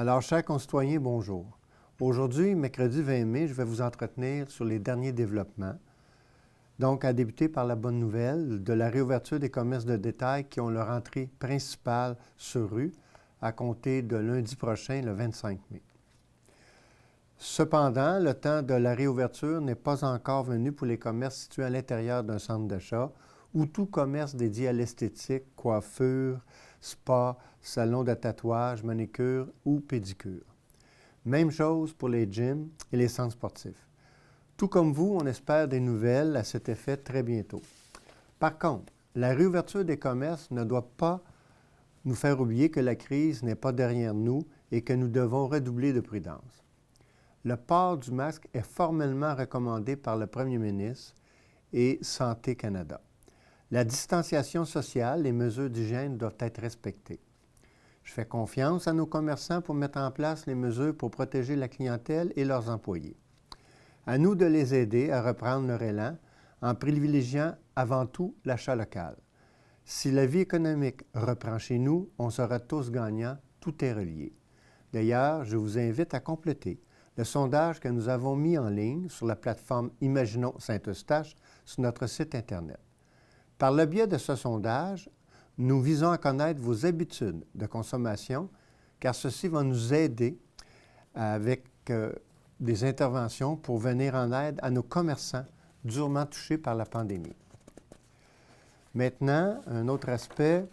Alors, chers concitoyens, bonjour. Aujourd'hui, mercredi 20 mai, je vais vous entretenir sur les derniers développements. Donc, à débuter par la bonne nouvelle de la réouverture des commerces de détail qui ont leur entrée principale sur rue à compter de lundi prochain, le 25 mai. Cependant, le temps de la réouverture n'est pas encore venu pour les commerces situés à l'intérieur d'un centre d'achat ou tout commerce dédié à l'esthétique, coiffure, spa, salon de tatouage, manicure ou pédicure. Même chose pour les gyms et les centres sportifs. Tout comme vous, on espère des nouvelles à cet effet très bientôt. Par contre, la réouverture des commerces ne doit pas nous faire oublier que la crise n'est pas derrière nous et que nous devons redoubler de prudence. Le port du masque est formellement recommandé par le premier ministre et Santé Canada. La distanciation sociale, les mesures d'hygiène doivent être respectées. Je fais confiance à nos commerçants pour mettre en place les mesures pour protéger la clientèle et leurs employés. À nous de les aider à reprendre leur élan en privilégiant avant tout l'achat local. Si la vie économique reprend chez nous, on sera tous gagnants, tout est relié. D'ailleurs, je vous invite à compléter le sondage que nous avons mis en ligne sur la plateforme Imaginons Saint-Eustache sur notre site Internet. Par le biais de ce sondage, nous visons à connaître vos habitudes de consommation, car ceci va nous aider avec des interventions pour venir en aide à nos commerçants durement touchés par la pandémie. Maintenant, un autre aspect,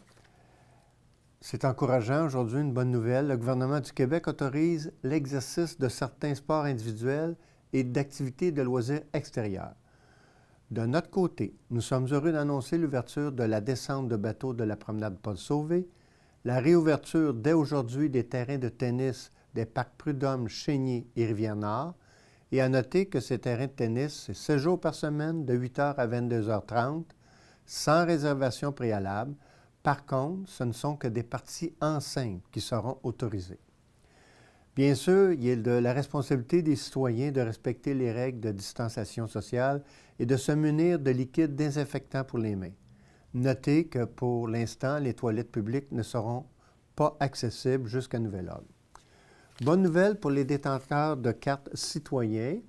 c'est encourageant aujourd'hui, une bonne nouvelle. Le gouvernement du Québec autorise l'exercice de certains sports individuels et d'activités de loisirs extérieurs. De notre côté, nous sommes heureux d'annoncer l'ouverture de la descente de bateau de la promenade Paul-Sauvé, la réouverture dès aujourd'hui des terrains de tennis des parcs Prud'homme, Chénier et Rivière-Nord, et à noter que ces terrains de tennis, c'est 7 jours par semaine de 8h à 22h30, sans réservation préalable. Par contre, ce ne sont que des parties enceintes qui seront autorisées. Bien sûr, il est de la responsabilité des citoyens de respecter les règles de distanciation sociale et de se munir de liquides désinfectants pour les mains. Notez que pour l'instant, les toilettes publiques ne seront pas accessibles jusqu'à nouvel ordre. Bonne nouvelle pour les détenteurs de cartes citoyens.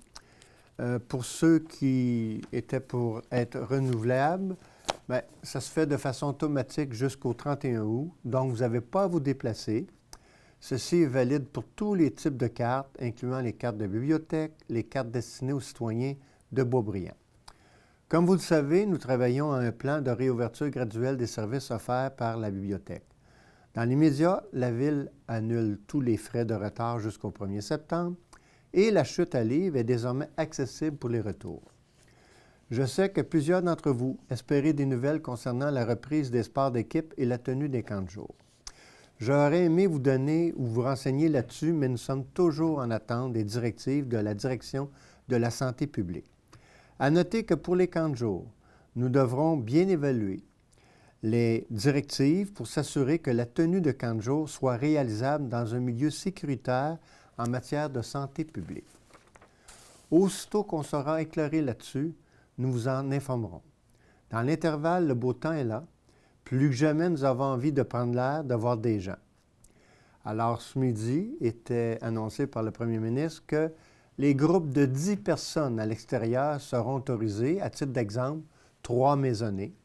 Pour ceux qui étaient pour être renouvelables, bien, ça se fait de façon automatique jusqu'au 31 août, donc vous n'avez pas à vous déplacer. Ceci est valide pour tous les types de cartes, incluant les cartes de bibliothèque, les cartes destinées aux citoyens de Boisbriand. Comme vous le savez, nous travaillons à un plan de réouverture graduelle des services offerts par la bibliothèque. Dans l'immédiat, la Ville annule tous les frais de retard jusqu'au 1er septembre et la chute à livres est désormais accessible pour les retours. Je sais que plusieurs d'entre vous espéraient des nouvelles concernant la reprise des sports d'équipe et la tenue des camps de jour. J'aurais aimé vous donner ou vous renseigner là-dessus, mais nous sommes toujours en attente des directives de la Direction de la santé publique. À noter que pour les camps de jour, nous devrons bien évaluer les directives pour s'assurer que la tenue de camp de jour soit réalisable dans un milieu sécuritaire en matière de santé publique. Aussitôt qu'on sera éclairé là-dessus, nous vous en informerons. Dans l'intervalle, le beau temps est là. Plus que jamais, nous avons envie de prendre l'air, de voir des gens. Alors, ce midi, était annoncé par le premier ministre que les groupes de 10 personnes à l'extérieur seront autorisés, à titre d'exemple, 3 maisonnées.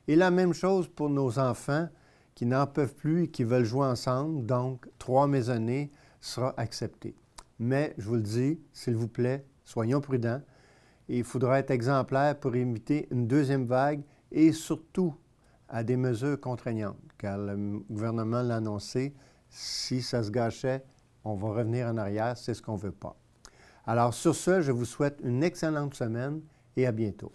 Et la même chose pour nos enfants qui n'en peuvent plus et qui veulent jouer ensemble, donc 3 maisonnées sera accepté. Mais, je vous le dis, s'il vous plaît, soyons prudents. Il faudra être exemplaire pour éviter une deuxième vague et surtout à des mesures contraignantes, car le gouvernement l'a annoncé, si ça se gâchait, on va revenir en arrière, c'est ce qu'on ne veut pas. Alors sur ce, je vous souhaite une excellente semaine et à bientôt.